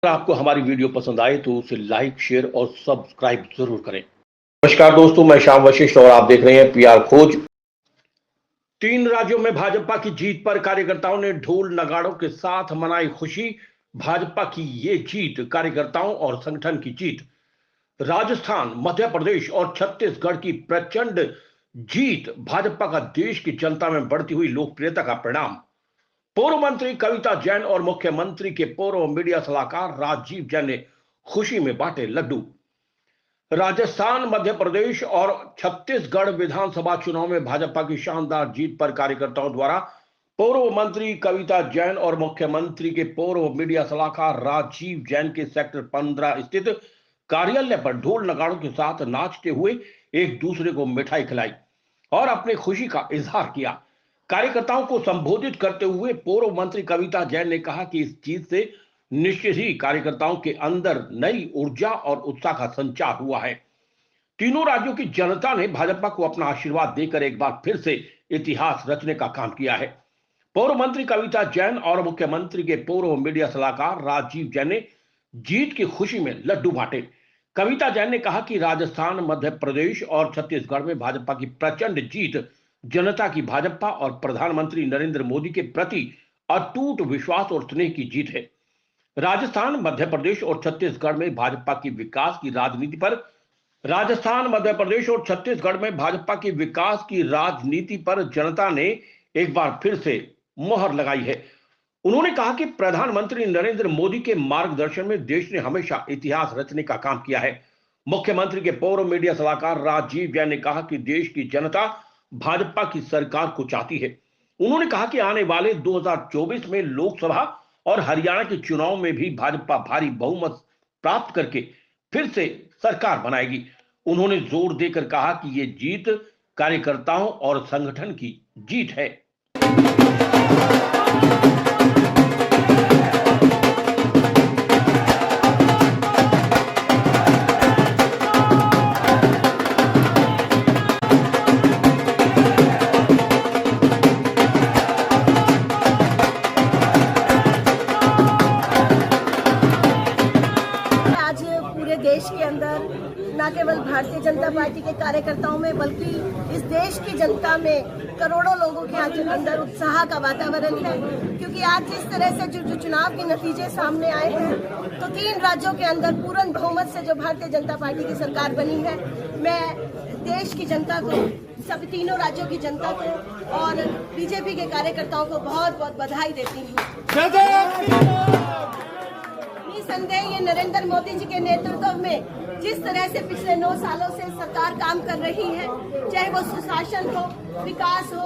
अगर आपको हमारी वीडियो पसंद आए तो उसे लाइक, शेयर और सब्सक्राइब जरूर करें। नमस्कार दोस्तों, मैं श्याम वशिष्ठ और आप देख रहे हैं पीआर खोज। 3 राज्यों में भाजपा की जीत पर कार्यकर्ताओं ने ढोल नगाड़ों के साथ मनाई खुशी। भाजपा की ये जीत कार्यकर्ताओं और संगठन की जीत। राजस्थान, मध्य प्रदेश और छत्तीसगढ़ की प्रचंड जीत भाजपा का देश की जनता में बढ़ती हुई लोकप्रियता का परिणाम। पूर्व मंत्री कविता जैन और मुख्यमंत्री के पूर्व मीडिया सलाहकार राजीव जैन ने खुशी में बांटे लड्डू। राजस्थान, मध्य प्रदेश और छत्तीसगढ़ विधानसभा चुनाव में भाजपा की शानदार जीत पर कार्यकर्ताओं द्वारा पूर्व मंत्री कविता जैन और मुख्यमंत्री के पूर्व मीडिया सलाहकार राजीव जैन के सेक्टर 15 स्थित कार्यालय पर ढोल नगाड़ों के साथ नाचते हुए एक दूसरे को मिठाई खिलाई और अपनी खुशी का इजहार किया। कार्यकर्ताओं को संबोधित करते हुए पूर्व मंत्री कविता जैन ने कहा कि इस जीत से निश्चित ही कार्यकर्ताओं के अंदर नई ऊर्जा और उत्साह का संचार हुआ है। तीनों राज्यों की जनता ने भाजपा को अपना आशीर्वाद देकर एक बार फिर से इतिहास रचने का काम किया है। पूर्व मंत्री कविता जैन और मुख्यमंत्री के पूर्व मीडिया सलाहकार राजीव जैन ने जीत की खुशी में लड्डू बांटे। कविता जैन ने कहा कि राजस्थान, मध्य प्रदेश और छत्तीसगढ़ में भाजपा की प्रचंड जीत जनता की भाजपा और प्रधानमंत्री नरेंद्र मोदी के प्रति अटूट विश्वास और स्नेह की जीत है। राजस्थान, मध्य प्रदेश और छत्तीसगढ़ में भाजपा की विकास की राजनीति पर जनता ने एक बार फिर से मोहर लगाई है। उन्होंने कहा कि प्रधानमंत्री नरेंद्र मोदी के मार्गदर्शन में देश ने हमेशा इतिहास रचने का काम किया है। मुख्यमंत्री के पूर्व मीडिया सलाहकार राजीव जैन ने कहा कि देश की जनता भाजपा की सरकार को चाहती है। उन्होंने कहा कि आने वाले 2024 में लोकसभा और हरियाणा के चुनाव में भी भाजपा भारी बहुमत प्राप्त करके फिर से सरकार बनाएगी। उन्होंने जोर देकर कहा कि यह जीत कार्यकर्ताओं और संगठन की जीत है। देश के अंदर न केवल भारतीय जनता पार्टी के कार्यकर्ताओं में बल्कि इस देश की जनता में करोड़ों लोगों के अंदर उत्साह का वातावरण है, क्योंकि आज जिस तरह से जो चुनाव के नतीजे सामने आए हैं तो 3 राज्यों के अंदर पूर्ण बहुमत से जो भारतीय जनता पार्टी की सरकार बनी है। मैं देश की जनता को, सभी तीनों राज्यों की जनता को और बीजेपी के कार्यकर्ताओं को बहुत बहुत बधाई देती हूँ। निसंदेह ये नरेंद्र मोदी जी के नेतृत्व में जिस तरह से पिछले 9 सालों से सरकार काम कर रही है, चाहे वो सुशासन हो, विकास हो,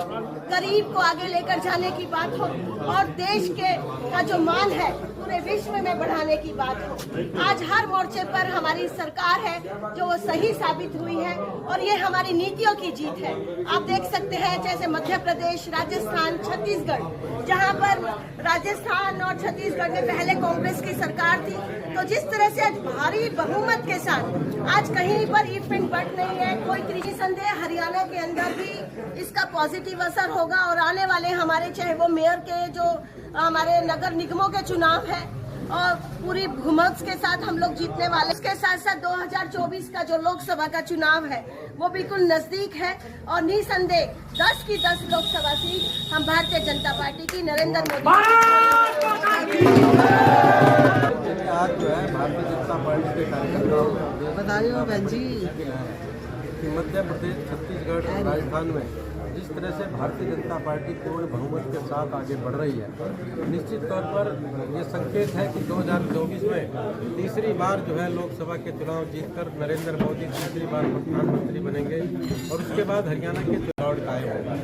गरीब को आगे लेकर जाने की बात हो और देश का जो मान है पूरे विश्व में बढ़ाने की बात हो, आज हर मोर्चे पर हमारी सरकार है जो वो सही साबित हुई है और ये हमारी नीतियों की जीत है। आप देख सकते हैं जैसे मध्य प्रदेश, राजस्थान, छत्तीसगढ़, जहां पर राजस्थान और छत्तीसगढ़ में पहले कांग्रेस की सरकार थी, तो जिस तरह से आज भारी बहुमत के साथ आज कहीं पर ईट पिंड बट नहीं है। कोई निसंदेह हरियाणा के अंदर भी इसका पॉजिटिव असर होगा और आने वाले हमारे चाहे वो मेयर के जो हमारे नगर निगमों के चुनाव है और पूरी बहुमत के साथ हम लोग जीतने वाले। इसके साथ साथ 2024 का जो लोकसभा का चुनाव है वो बिल्कुल नजदीक है और निसंदेह 10 की 10 लोकसभा सीट हम भारतीय जनता पार्टी की नरेंद्र मोदी। आज जो है भारतीय जनता पार्टी के कार्यकर्ताओं बताइए बहन जी कि मध्य प्रदेश, छत्तीसगढ़ और राजस्थान में जिस तरह से भारतीय जनता पार्टी पूर्ण बहुमत के साथ आगे बढ़ रही है, निश्चित तौर पर ये संकेत है कि 2024 में तीसरी बार जो है लोकसभा के चुनाव जीतकर नरेंद्र मोदी तीसरी बार प्रधानमंत्री बनेंगे और उसके बाद हरियाणा के चुनाव कायम होगा।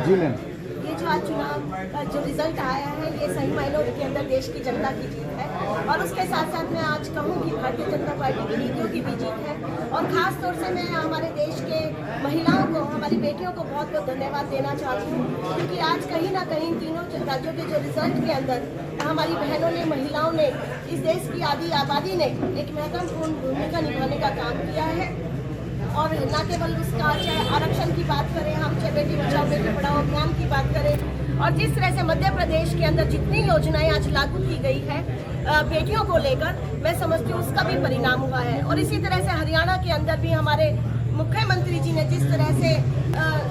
ये जो आज चुनाव का जो रिजल्ट आया है ये सही मायनों के अंदर देश की जनता की जीत है और उसके साथ साथ मैं आज कहूँ कि भारतीय जनता पार्टी की नीतियों की भी जीत है और खास तौर से मैं हमारे देश के महिलाओं को हमारी बेटियों को बहुत बहुत धन्यवाद देना चाहती हूँ, क्योंकि आज कहीं ना कहीं तीनों राज्यों के जो रिजल्ट के अंदर हमारी बहनों ने, महिलाओं ने, इस देश की आधी आबादी ने एक महत्वपूर्ण भूमिका निभाने का काम किया है। और न केवल उसका चाहे आरक्षण की बात करें हम, चाहे बेटी बचाओ बेटी पढ़ाओ अभियान की बात करें, और जिस तरह से मध्य प्रदेश के अंदर जितनी योजनाएं आज लागू की गई है बेटियों को लेकर, मैं समझती हूँ उसका भी परिणाम हुआ है। और इसी तरह से हरियाणा के अंदर भी हमारे मुख्यमंत्री जी ने जिस तरह से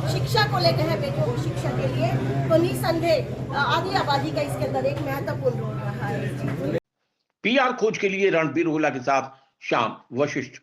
शिक्षा को लेकर है, बेटियों की शिक्षा के लिए, तो निसंदेह आधी आबादी का इसके अंदर एक महत्वपूर्ण रोल रहा है। पीआर खोज के लिए रणबीर हुल्ला के साथ श्याम वशिष्ठ।